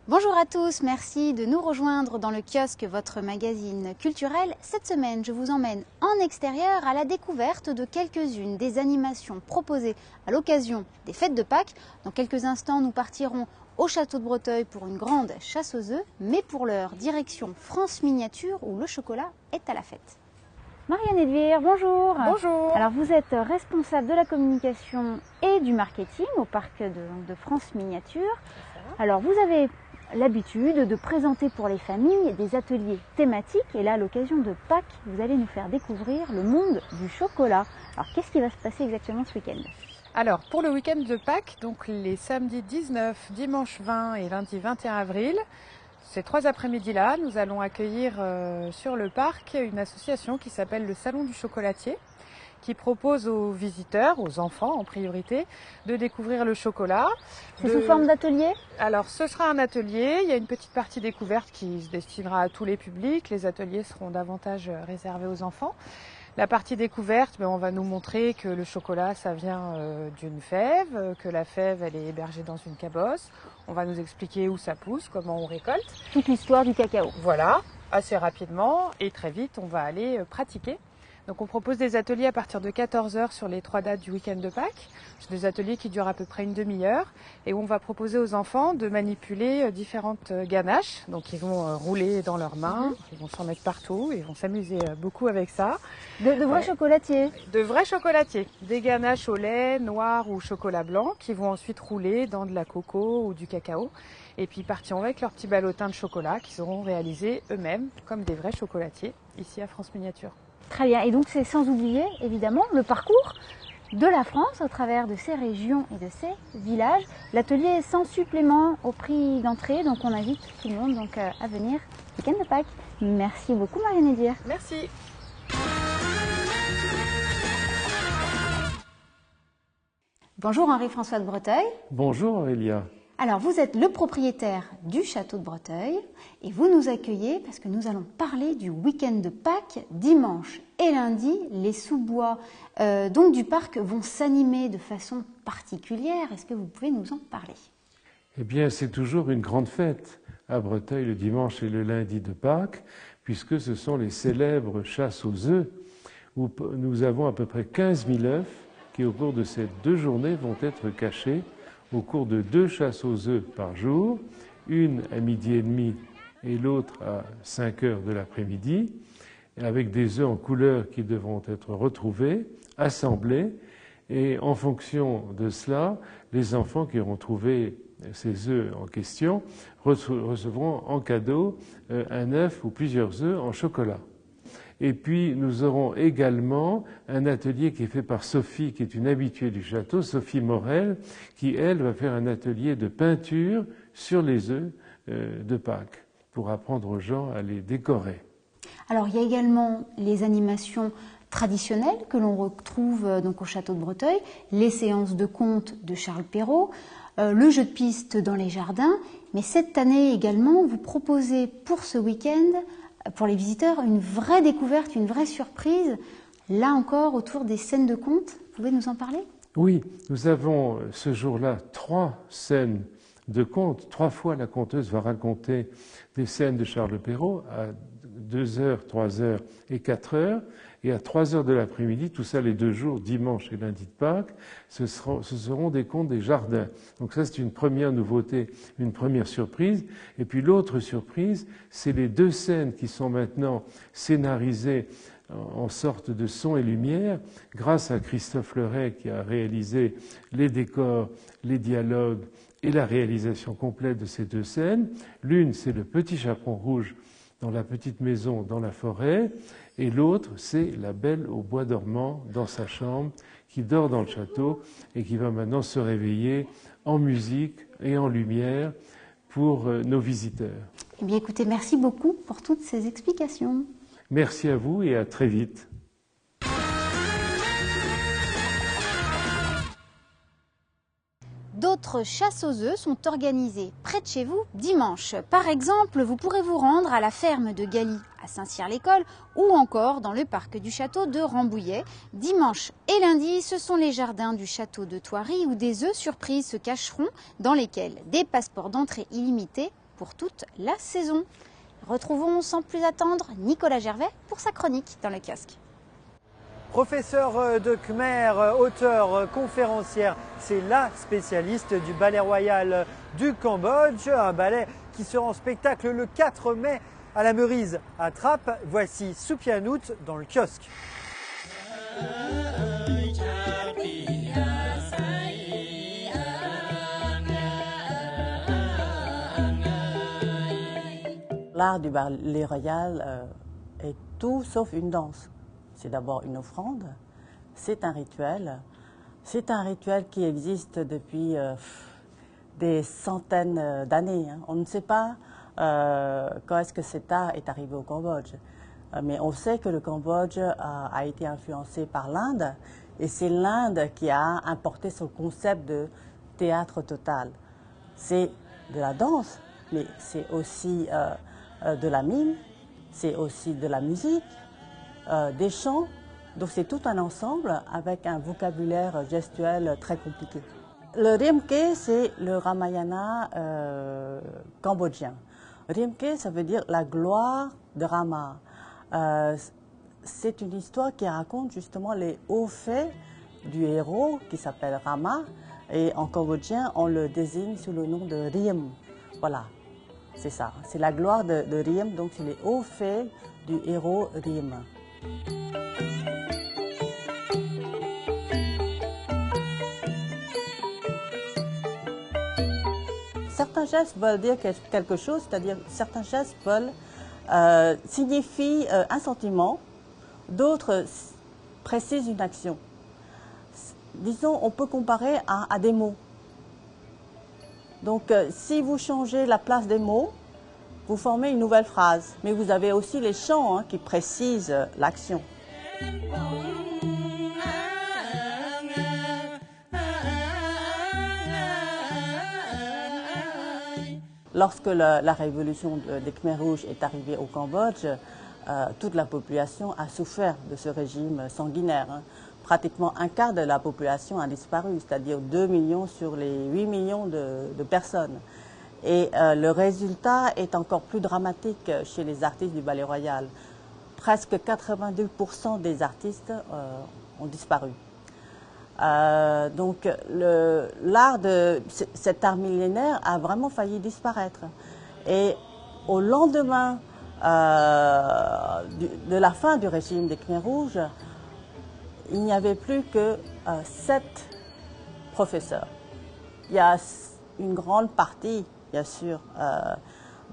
Bonjour à tous, merci de nous rejoindre dans le kiosque, votre magazine culturel. Cette semaine, je vous emmène en extérieur à la découverte de quelques-unes des animations proposées à l'occasion des fêtes de Pâques. Dans quelques instants, nous partirons au château de Breteuil pour une grande chasse aux œufs, mais pour l'heure, direction France Miniature où le chocolat est à la fête. Marianne Edvire, bonjour. Bonjour. Alors vous êtes responsable de la communication et du marketing au parc de France Miniature. Alors vous avez l'habitude de présenter pour les familles des ateliers thématiques et là à l'occasion de Pâques, vous allez nous faire découvrir le monde du chocolat. Alors qu'est-ce qui va se passer exactement ce week-end? Alors pour le week-end de Pâques, donc les samedis 19, dimanche 20 et lundi 21 avril, ces 3 après-midi-là, nous allons accueillir sur le parc une association qui s'appelle le Salon du Chocolatier, qui propose aux visiteurs, aux enfants en priorité, de découvrir le chocolat. C'est sous forme d'atelier? Alors ce sera un atelier, il y a une petite partie découverte qui se destinera à tous les publics, les ateliers seront davantage réservés aux enfants. La partie découverte, on va nous montrer que le chocolat, ça vient d'une fève, que la fève, elle est hébergée dans une cabosse. On va nous expliquer où ça pousse, comment on récolte. Toute l'histoire du cacao. Voilà, assez rapidement et très vite, on va aller pratiquer. Donc on propose des ateliers à partir de 14 h sur les 3 dates du week-end de Pâques. C'est des ateliers qui durent à peu près une demi-heure et où on va proposer aux enfants de manipuler différentes ganaches. Donc ils vont rouler dans leurs mains, ils vont s'en mettre partout, ils vont s'amuser beaucoup avec ça. De vrais chocolatiers? De vrais chocolatiers. Des ganaches au lait, noir ou chocolat blanc qui vont ensuite rouler dans de la coco ou du cacao. Et puis partiront avec leurs petits ballotins de chocolat qu'ils auront réalisés eux-mêmes comme des vrais chocolatiers ici à France Miniature. Très bien, et donc c'est sans oublier évidemment le parcours de la France au travers de ces régions et de ces villages. L'atelier est sans supplément au prix d'entrée, donc on invite tout le monde à venir le week-end de Pâques. Merci beaucoup Marianne Edvire. Merci. Bonjour Henri-François de Breteuil. Bonjour Aurélia. Alors vous êtes le propriétaire du château de Breteuil et vous nous accueillez parce que nous allons parler du week-end de Pâques. Dimanche et lundi, les sous-bois donc du parc vont s'animer de façon particulière. Est-ce que vous pouvez nous en parler? Eh bien, c'est toujours une grande fête à Breteuil le dimanche et le lundi de Pâques, puisque ce sont les célèbres chasses aux œufs, où nous avons à peu près 15 000 œufs qui, au cours de ces 2 journées, vont être cachés au cours de 2 chasses aux œufs par jour, une à 12h30 et l'autre à 5 h de l'après-midi, avec des œufs en couleur qui devront être retrouvés, assemblés, et en fonction de cela, les enfants qui auront trouvé ces œufs en question recevront en cadeau un œuf ou plusieurs œufs en chocolat. Et puis, nous aurons également un atelier qui est fait par Sophie, qui est une habituée du château, Sophie Morel, qui, elle, va faire un atelier de peinture sur les œufs de Pâques, pour apprendre aux gens à les décorer. Alors, il y a également les animations traditionnelles que l'on retrouve donc au château de Breteuil, les séances de contes de Charles Perrault, le jeu de piste dans les jardins. Mais cette année également, vous proposez pour ce week-end, pour les visiteurs, une vraie découverte, une vraie surprise, là encore autour des scènes de contes. Vous pouvez nous en parler? Oui, nous avons ce jour-là 3 scènes de contes. 3 fois la conteuse va raconter des scènes de Charles Perrault à 2 h, 3 h et 4 h. Et à 3 h de l'après-midi, tout ça les 2 jours, dimanche et lundi de Pâques, ce seront des contes des jardins. Donc ça, c'est une première nouveauté, une première surprise. Et puis l'autre surprise, c'est les 2 scènes qui sont maintenant scénarisées en sorte de son et lumière, grâce à Christophe Leray qui a réalisé les décors, les dialogues et la réalisation complète de ces 2 scènes. L'une, c'est le Petit Chaperon Rouge dans la petite maison dans la forêt, et l'autre, c'est la Belle au bois dormant dans sa chambre, qui dort dans le château et qui va maintenant se réveiller en musique et en lumière pour nos visiteurs. Eh bien écoutez, merci beaucoup pour toutes ces explications. Merci à vous et à très vite. D'autres chasses aux œufs sont organisées près de chez vous dimanche. Par exemple, vous pourrez vous rendre à la ferme de Galy à Saint-Cyr-l'École ou encore dans le parc du château de Rambouillet. Dimanche et lundi, ce sont les jardins du château de Thoiry où des œufs surprises se cacheront dans lesquels des passeports d'entrée illimités pour toute la saison. Retrouvons sans plus attendre Nicolas Gervais pour sa chronique dans le kiosque. Professeur de Khmer, auteur, conférencière, c'est la spécialiste du ballet royal du Cambodge, un ballet qui sera en spectacle le 4 mai à la Meurise à Trappes. Voici Soupianout dans le kiosque. L'art du ballet royal est tout sauf une danse. C'est d'abord une offrande, c'est un rituel qui existe depuis des centaines d'années. On ne sait pas quand est-ce que cet art est arrivé au Cambodge, mais on sait que le Cambodge a été influencé par l'Inde, et c'est l'Inde qui a importé ce concept de théâtre total. C'est de la danse, mais c'est aussi de la mime, c'est aussi de la musique, des chants. Donc c'est tout un ensemble avec un vocabulaire gestuel très compliqué. Le Rimke, c'est le Ramayana cambodgien. Rimke, ça veut dire la gloire de Rama. C'est une histoire qui raconte justement les hauts faits du héros qui s'appelle Rama, et en cambodgien, on le désigne sous le nom de Rim. Voilà. C'est ça, c'est la gloire de Rim, donc c'est les hauts faits du héros Rim. Certains gestes veulent dire quelque chose, c'est-à-dire certains gestes veulent signifient un sentiment, d'autres précisent une action. Disons, on peut comparer à des mots. Donc, si vous changez la place des mots, vous formez une nouvelle phrase. Mais vous avez aussi les chants qui précisent l'action. Lorsque la révolution des Khmers rouges est arrivée au Cambodge, toute la population a souffert de ce régime sanguinaire. Pratiquement un quart de la population a disparu, c'est-à-dire 2 millions sur les 8 millions de personnes. Et le résultat est encore plus dramatique chez les artistes du ballet royal. Presque 82% des artistes ont disparu. Donc l'art de cet art millénaire a vraiment failli disparaître. Et au lendemain de la fin du régime des Khmers rouges, il n'y avait plus que 7 professeurs. Il y a une grande partie, bien sûr,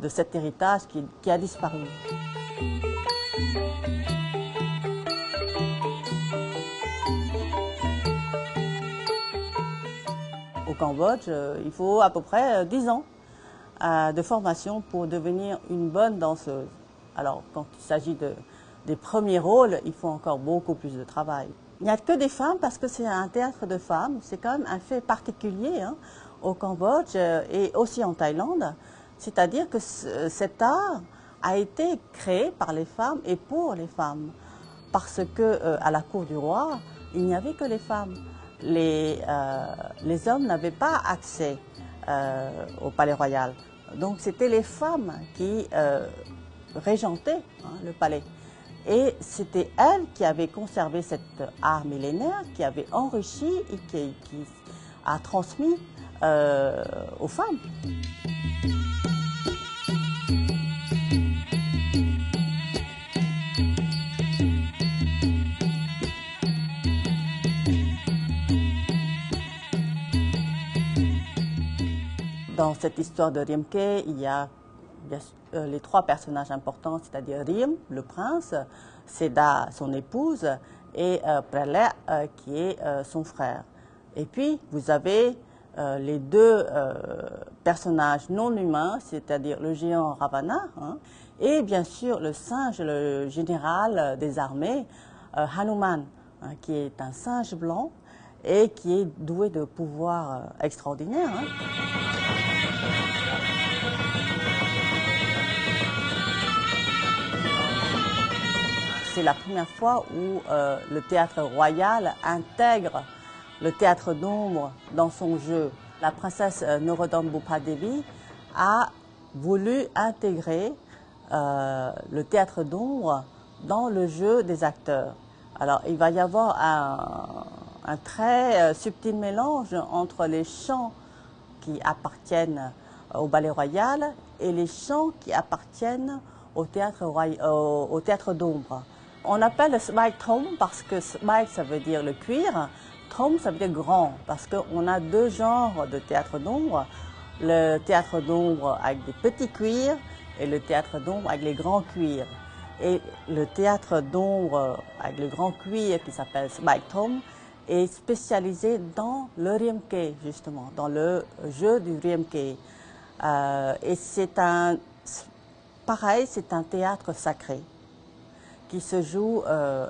de cet héritage qui a disparu. Au Cambodge, il faut à peu près 10 ans de formation pour devenir une bonne danseuse. Alors, quand il s'agit des premiers rôles, il faut encore beaucoup plus de travail. Il n'y a que des femmes parce que c'est un théâtre de femmes. C'est quand même un fait particulier au Cambodge et aussi en Thaïlande. C'est-à-dire que cet art a été créé par les femmes et pour les femmes. Parce que à la cour du roi, il n'y avait que les femmes. Les hommes n'avaient pas accès au palais royal. Donc c'était les femmes qui régentaient le palais. Et c'était elles qui avaient conservé cet art millénaire, qui avait enrichi et qui a transmis aux femmes. Dans cette histoire de Rimke, il y a les 3 personnages importants, c'est-à-dire Rim, le prince, Seda, son épouse, et Pralay, qui est son frère. Et puis, vous avez les 2 personnages non humains, c'est-à-dire le géant Ravana, et bien sûr le singe, le général des armées, Hanuman, qui est un singe blanc et qui est doué de pouvoirs extraordinaires. C'est la première fois où le théâtre royal intègre le théâtre d'ombre dans son jeu. La princesse Norodom Bhupa Devi a voulu intégrer le théâtre d'ombre dans le jeu des acteurs. Alors, il va y avoir un très subtil mélange entre les chants qui appartiennent au Ballet Royal et les chants qui appartiennent au théâtre d'ombre. On appelle le Smike Tom parce que Smike, ça veut dire le cuir, Tom, ça veut dire grand, parce qu'on a deux genres de théâtre d'ombre. Le théâtre d'ombre avec des petits cuirs et le théâtre d'ombre avec les grands cuirs. Et le théâtre d'ombre avec le grand cuir qui s'appelle Smike Tom est spécialisé dans le Riemke, justement, dans le jeu du Riemke. Et c'est pareil, c'est un théâtre sacré qui se joue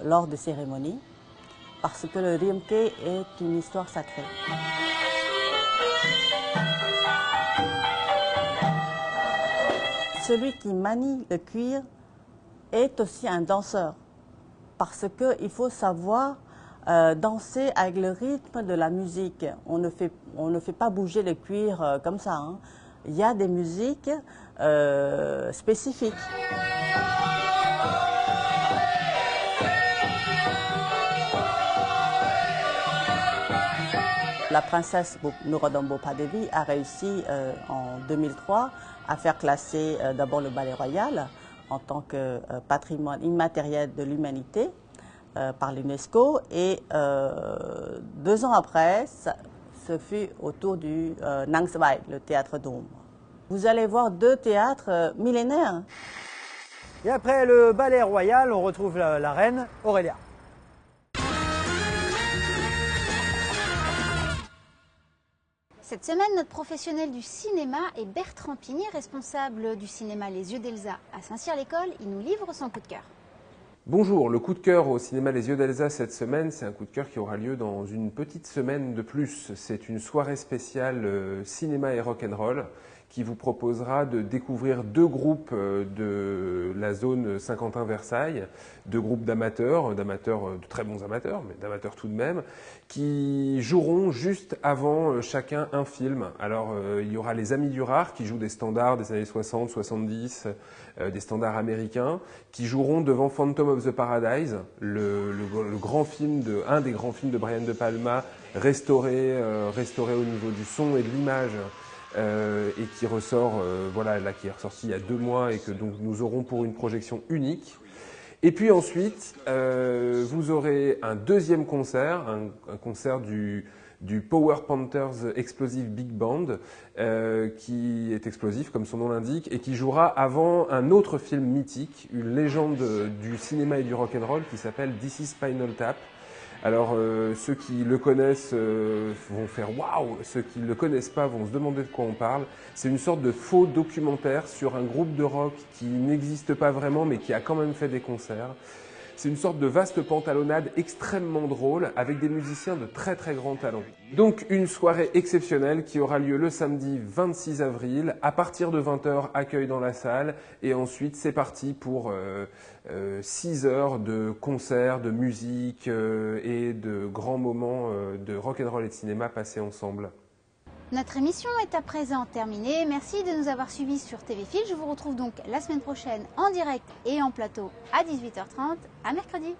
lors de cérémonies, parce que le Riemke est une histoire sacrée. Celui qui manie le cuir est aussi un danseur, parce qu'il faut savoir danser avec le rythme de la musique. On ne fait pas bouger le cuir comme ça, hein. Il y a des musiques spécifiques. La princesse Norodom Bhopadevi a réussi en 2003 à faire classer d'abord le Ballet Royal en tant que patrimoine immatériel de l'humanité par l'UNESCO, et 2 ans après, ce fut au tour du Nang Svai, le théâtre d'ombre. Vous allez voir 2 théâtres millénaires. Et après le Ballet Royal, on retrouve la reine Aurélia. Cette semaine, notre professionnel du cinéma est Bertrand Pigné, responsable du cinéma Les Yeux d'Elsa à Saint-Cyr-l'École. Il nous livre son coup de cœur. Bonjour, le coup de cœur au cinéma Les Yeux d'Elsa cette semaine, c'est un coup de cœur qui aura lieu dans une petite semaine de plus. C'est une soirée spéciale cinéma et rock'n'roll qui vous proposera de découvrir 2 groupes de la zone Saint-Quentin-Versailles, 2 groupes d'amateurs, de très bons amateurs, mais d'amateurs tout de même, qui joueront juste avant chacun un film. Alors il y aura les Amis du Rare qui jouent des standards des années 60, 70, des standards américains, qui joueront devant Phantom of the Paradise, le grand film un des grands films de Brian De Palma, restauré au niveau du son et de l'image. Et qui ressort, qui est ressorti il y a 2 mois et que donc nous aurons pour une projection unique. Et puis ensuite, vous aurez un deuxième concert, un concert du Power Panthers Explosive Big Band, qui est explosif comme son nom l'indique, et qui jouera avant un autre film mythique, une légende du cinéma et du rock'n'roll qui s'appelle This is Spinal Tap. Alors ceux qui le connaissent vont faire waouh, ceux qui ne le connaissent pas vont se demander de quoi on parle. C'est une sorte de faux documentaire sur un groupe de rock qui n'existe pas vraiment mais qui a quand même fait des concerts. C'est une sorte de vaste pantalonnade extrêmement drôle avec des musiciens de très très grand talent. Donc une soirée exceptionnelle qui aura lieu le samedi 26 avril à partir de 20h, accueil dans la salle, et ensuite c'est parti pour 6 heures de concerts, de musique et de grands moments de rock'n'roll et de cinéma passés ensemble. Notre émission est à présent terminée. Merci de nous avoir suivis sur TV Fil. Je vous retrouve donc la semaine prochaine en direct et en plateau à 18h30. À mercredi.